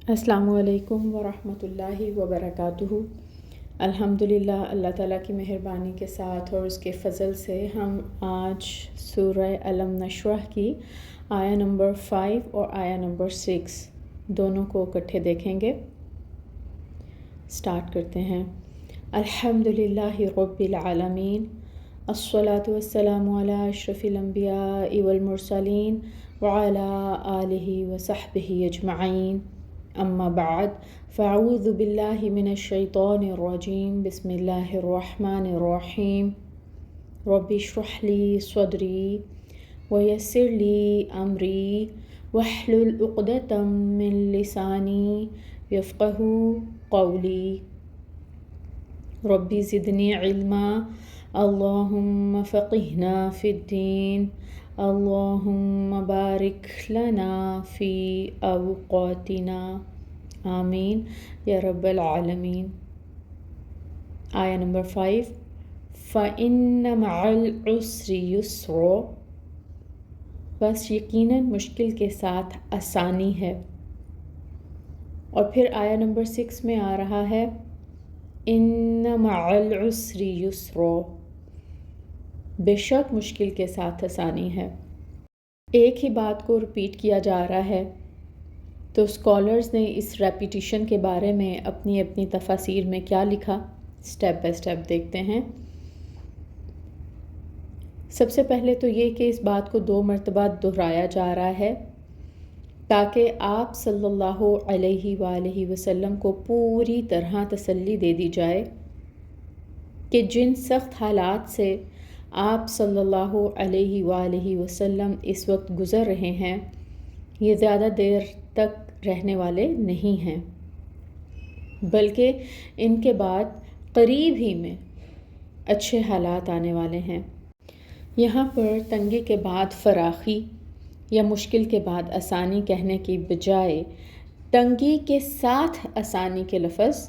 السلام علیکم ورحمۃ اللہ وبرکاتہ۔ الحمدللہ، اللہ تعالیٰ کی مہربانی کے ساتھ اور اس کے فضل سے ہم آج سورہ الم نشرح کی آیہ نمبر 5 اور آیہ نمبر 6 دونوں کو اکٹھے دیکھیں گے۔ سٹارٹ کرتے ہیں۔ الحمدللہ رب العالمین، الصلاۃ والسلام علی اشرف الانبیاء والمرسلین وعلی آلہ وصحبہ اجمعین، اما بعد، فاعوذ باللہ من الشیطان الرجیم، بسم اللہ الرحمن الرحیم۔ رب اشرح لی صدری ویسر لی امری واحلل عقدۃ من لسانی یفقہوا قولی۔ رب زدنی علما، اللہم فقہنا فی الدین، اللہم بارک لنا فی اوقاتنا، آمین یا رب العالمین۔ آیہ نمبر 5، فَإِنَّ مَعَ الْعُسْرِ يُسْرًا، بس یقیناً مشکل کے ساتھ آسانی ہے۔ اور پھر آیہ نمبر 6 میں آ رہا ہے اِنَّ مَعَ الْعُسْرِ يُسْرًا، بے شک مشکل کے ساتھ آسانی ہے۔ ایک ہی بات کو رپیٹ کیا جا رہا ہے، تو اسکالرز نے اس ریپیٹیشن کے بارے میں اپنی اپنی تفاسیر میں کیا لکھا، سٹیپ بائی سٹیپ دیکھتے ہیں۔ سب سے پہلے تو یہ کہ اس بات کو 2 مرتبہ دہرایا جا رہا ہے تاکہ آپ صلی اللہ علیہ وآلہ وسلم کو پوری طرح تسلی دے دی جائے کہ جن سخت حالات سے آپ صلی اللہ علیہ وآلہ وسلم اس وقت گزر رہے ہیں، یہ زیادہ دیر تک رہنے والے نہیں ہیں، بلکہ ان کے بعد قریب ہی میں اچھے حالات آنے والے ہیں۔ یہاں پر تنگی کے بعد فراخی یا مشکل کے بعد آسانی کہنے کی بجائے تنگی کے ساتھ آسانی کے لفظ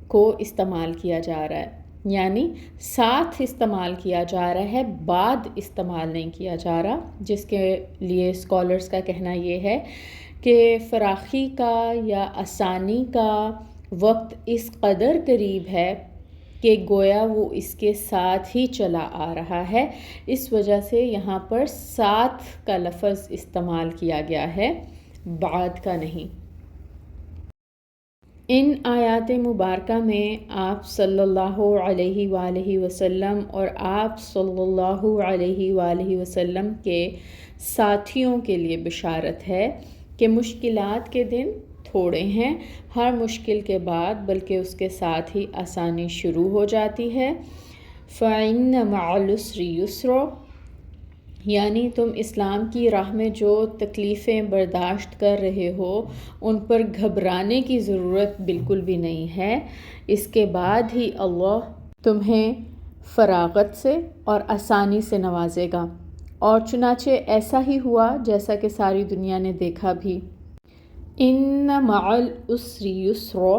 کو استعمال کیا جا رہا ہے، یعنی ساتھ استعمال کیا جا رہا ہے، بعد استعمال نہیں کیا جا رہا، جس کے لیے اسکالرز کا کہنا یہ ہے کہ فراخی کا یا آسانی کا وقت اس قدر قریب ہے کہ گویا وہ اس کے ساتھ ہی چلا آ رہا ہے، اس وجہ سے یہاں پر ساتھ کا لفظ استعمال کیا گیا ہے، بعد کا نہیں۔ ان آیات مبارکہ میں آپ صلی اللہ علیہ وآلہ وسلم اور آپ صلی اللہ علیہ وآلہ وسلم کے ساتھیوں کے لیے بشارت ہے کہ مشکلات کے دن تھوڑے ہیں، ہر مشکل کے بعد بلکہ اس کے ساتھ ہی آسانی شروع ہو جاتی ہے۔ فَإِنَّ مَعَ الْعُسْرِ يُسْرًا، یعنی تم اسلام کی راہ میں جو تکلیفیں برداشت کر رہے ہو ان پر گھبرانے کی ضرورت بالکل بھی نہیں ہے، اس کے بعد ہی اللہ تمہیں فراغت سے اور آسانی سے نوازے گا، اور چنانچہ ایسا ہی ہوا جیسا کہ ساری دنیا نے دیکھا بھی۔ اِنَّ مَعَ الْعُسْرِ يُسْرًا،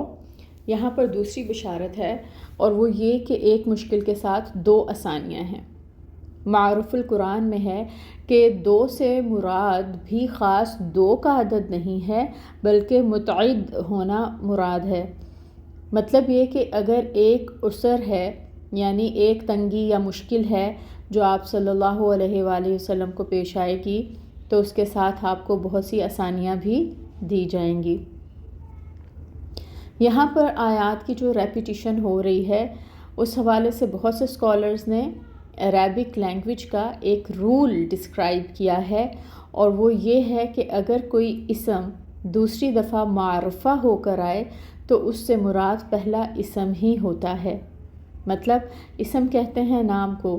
یہاں پر دوسری بشارت ہے، اور وہ یہ کہ ایک مشکل کے ساتھ 2 آسانیاں ہیں۔ معروف القرآن میں ہے کہ 2 سے مراد بھی خاص 2 کا عدد نہیں ہے بلکہ متعد ہونا مراد ہے۔ مطلب یہ کہ اگر ایک عسر ہے، یعنی ایک تنگی یا مشکل ہے جو آپ صلی اللہ علیہ وآلہ وسلم کو پیش آئے گی، تو اس کے ساتھ آپ کو بہت سی آسانیاں بھی دی جائیں گی۔ یہاں پر آیات کی جو ریپیٹیشن ہو رہی ہے، اس حوالے سے بہت سے اسکالرز نے عربک لینگویج کا ایک رول ڈسکرائب کیا ہے، اور وہ یہ ہے کہ اگر کوئی اسم دوسری دفعہ معرفہ ہو کر آئے تو اس سے مراد پہلا اسم ہی ہوتا ہے۔ مطلب اسم کہتے ہیں نام کو،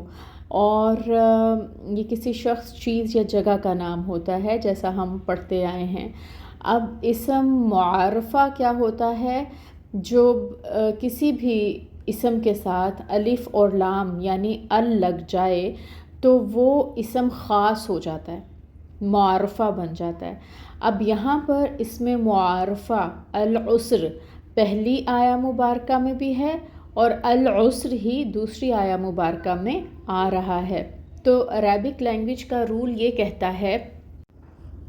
اور یہ کسی شخص، چیز یا جگہ کا نام ہوتا ہے جیسا ہم پڑھتے آئے ہیں۔ اب اسم معرفہ کیا ہوتا ہے؟ جو کسی بھی اسم کے ساتھ الف اور لام یعنی ال لگ جائے تو وہ اسم خاص ہو جاتا ہے، معرفہ بن جاتا ہے۔ اب یہاں پر اسم معرفہ العسر پہلی آیہ مبارکہ میں بھی ہے اور العسر ہی دوسری آیہ مبارکہ میں آ رہا ہے، تو عربک لینگویج کا رول یہ کہتا ہے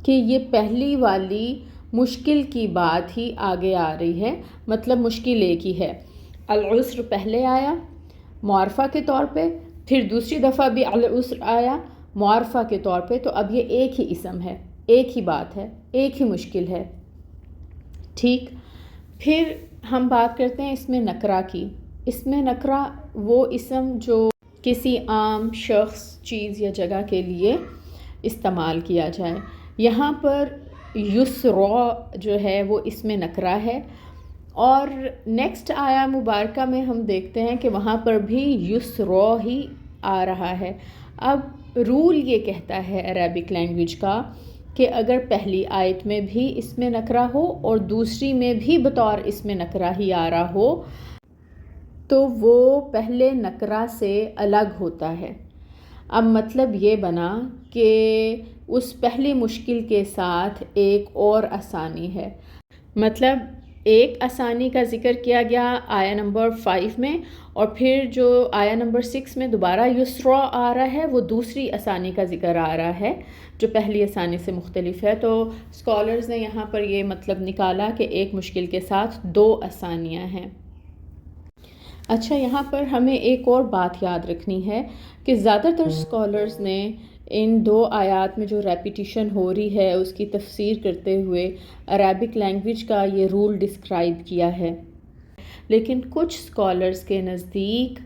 کہ یہ پہلی والی مشکل کی بات ہی آگے آ رہی ہے، مطلب مشکل ایک ہی ہے۔ العسر پہلے آیا معرفہ کے طور پہ، پھر دوسری دفعہ بھی العسر آیا معرفہ کے طور پہ، تو اب یہ ایک ہی اسم ہے، ایک ہی بات ہے، ایک ہی مشکل ہے۔ ٹھیک، پھر ہم بات کرتے ہیں اسم نکرہ کی۔ اسم نکرہ وہ اسم جو کسی عام شخص، چیز یا جگہ کے لیے استعمال کیا جائے۔ یہاں پر یسرا جو ہے وہ اسم نکرہ ہے، اور نیکسٹ آیا مبارکہ میں ہم دیکھتے ہیں کہ وہاں پر بھی یسرا ہی آ رہا ہے۔ اب رول یہ کہتا ہے عربک لینگویج کا کہ اگر پہلی آیت میں بھی اسم نکرہ ہو اور دوسری میں بھی بطور اسم نکرہ ہی آ رہا ہو تو وہ پہلے نکرہ سے الگ ہوتا ہے۔ اب مطلب یہ بنا کہ اس پہلی مشکل کے ساتھ ایک اور آسانی ہے، مطلب ایک آسانی کا ذکر کیا گیا آیا نمبر 5 میں، اور پھر جو آیا نمبر 6 میں دوبارہ یسرا آ رہا ہے وہ دوسری آسانی کا ذکر آ رہا ہے جو پہلی آسانی سے مختلف ہے۔ تو اسکالرز نے یہاں پر یہ مطلب نکالا کہ ایک مشکل کے ساتھ 2 آسانیاں ہیں۔ اچھا، یہاں پر ہمیں ایک اور بات یاد رکھنی ہے کہ زیادہ تر اسکالرز نے ان 2 آیات میں جو ریپیٹیشن ہو رہی ہے اس کی تفسیر کرتے ہوئے عربک لینگویج کا یہ رول ڈسکرائب کیا ہے، لیکن کچھ اسکالرز کے نزدیک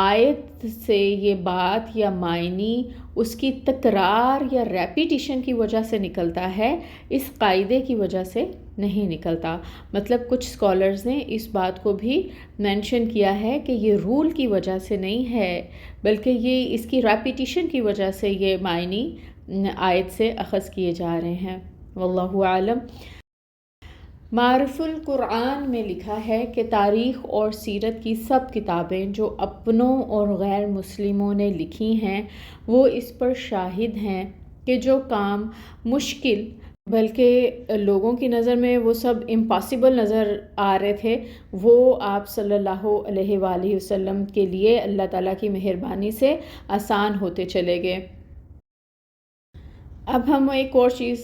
آیت سے یہ بات یا معنی اس کی تکرار یا ریپیٹیشن کی وجہ سے نکلتا ہے، اس قاعدے کی وجہ سے نہیں نکلتا۔ مطلب کچھ اسکالرز نے اس بات کو بھی مینشن کیا ہے کہ یہ رول کی وجہ سے نہیں ہے بلکہ یہ اس کی ریپیٹیشن کی وجہ سے یہ معنی آیت سے اخذ کیے جا رہے ہیں۔ واللہ اعلم۔ معارف القرآن میں لکھا ہے کہ تاریخ اور سیرت کی سب کتابیں جو اپنوں اور غیر مسلموں نے لکھی ہیں وہ اس پر شاہد ہیں کہ جو کام مشکل، بلکہ لوگوں کی نظر میں وہ سب امپاسبل نظر آ رہے تھے، وہ آپ صلی اللہ علیہ وآلہ وسلم کے لیے اللہ تعالیٰ کی مہربانی سے آسان ہوتے چلے گئے۔ اب ہم ایک اور چیز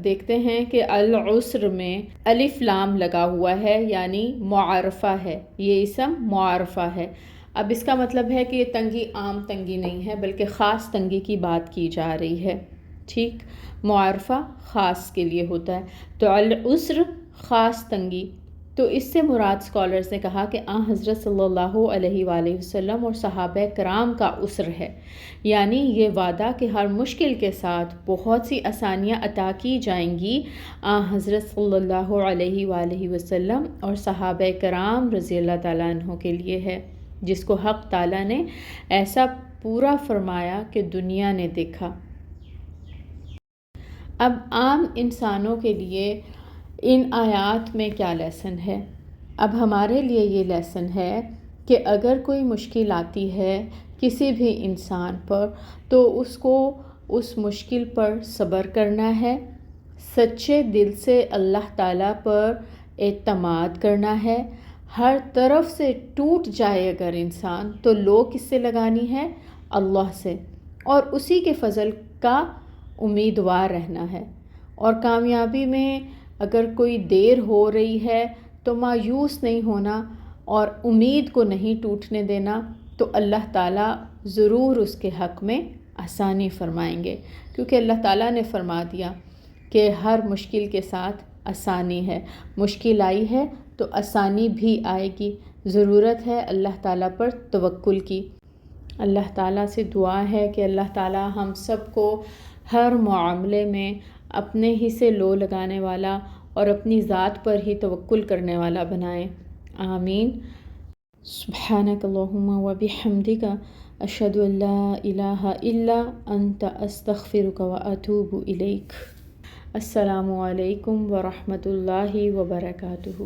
دیکھتے ہیں کہ العسر میں الف لام لگا ہوا ہے، یعنی معرفہ ہے، یہ اسم معرفہ ہے۔ اب اس کا مطلب ہے کہ یہ تنگی عام تنگی نہیں ہے بلکہ خاص تنگی کی بات کی جا رہی ہے۔ ٹھیک، معرفہ خاص کے لیے ہوتا ہے، تو العسر خاص تنگی۔ تو اس سے مراد اسکالرز نے کہا کہ حضرت صلی اللہ علیہ وآلہ وسلم اور صحابہ کرام کا عسر ہے، یعنی یہ وعدہ کہ ہر مشکل کے ساتھ بہت سی آسانیاں عطا کی جائیں گی حضرت صلی اللہ علیہ وآلہ وسلم اور صحابہ کرام رضی اللہ تعالیٰ عنہ کے لیے ہے، جس کو حق تعالیٰ نے ایسا پورا فرمایا کہ دنیا نے دیکھا۔ اب عام انسانوں کے لیے ان آیات میں کیا لیسن ہے؟ اب ہمارے لیے یہ لیسن ہے کہ اگر کوئی مشکل آتی ہے کسی بھی انسان پر تو اس کو اس مشکل پر صبر کرنا ہے، سچے دل سے اللہ تعالیٰ پر اعتماد کرنا ہے۔ ہر طرف سے ٹوٹ جائے اگر انسان تو لو کس سے لگانی ہے؟ اللہ سے، اور اسی کے فضل کا امیدوار رہنا ہے۔ اور کامیابی میں اگر کوئی دیر ہو رہی ہے تو مایوس نہیں ہونا اور امید کو نہیں ٹوٹنے دینا، تو اللہ تعالیٰ ضرور اس کے حق میں آسانی فرمائیں گے، کیونکہ اللہ تعالیٰ نے فرما دیا کہ ہر مشکل کے ساتھ آسانی ہے، مشکل آئی ہے تو آسانی بھی آئے گی۔ ضرورت ہے اللہ تعالیٰ پر توکل کی۔ اللہ تعالیٰ سے دعا ہے کہ اللہ تعالیٰ ہم سب کو ہر معاملے میں اپنے ہی سے لو لگانے والا اور اپنی ذات پر ہی توکل کرنے والا بنائے، آمین۔ سبحانک اللہم و بحمدک، اشہد ان لا الہ الا انت، استغفرک و اتوب الیک۔ السلام علیکم ورحمۃ اللہ وبرکاتہ۔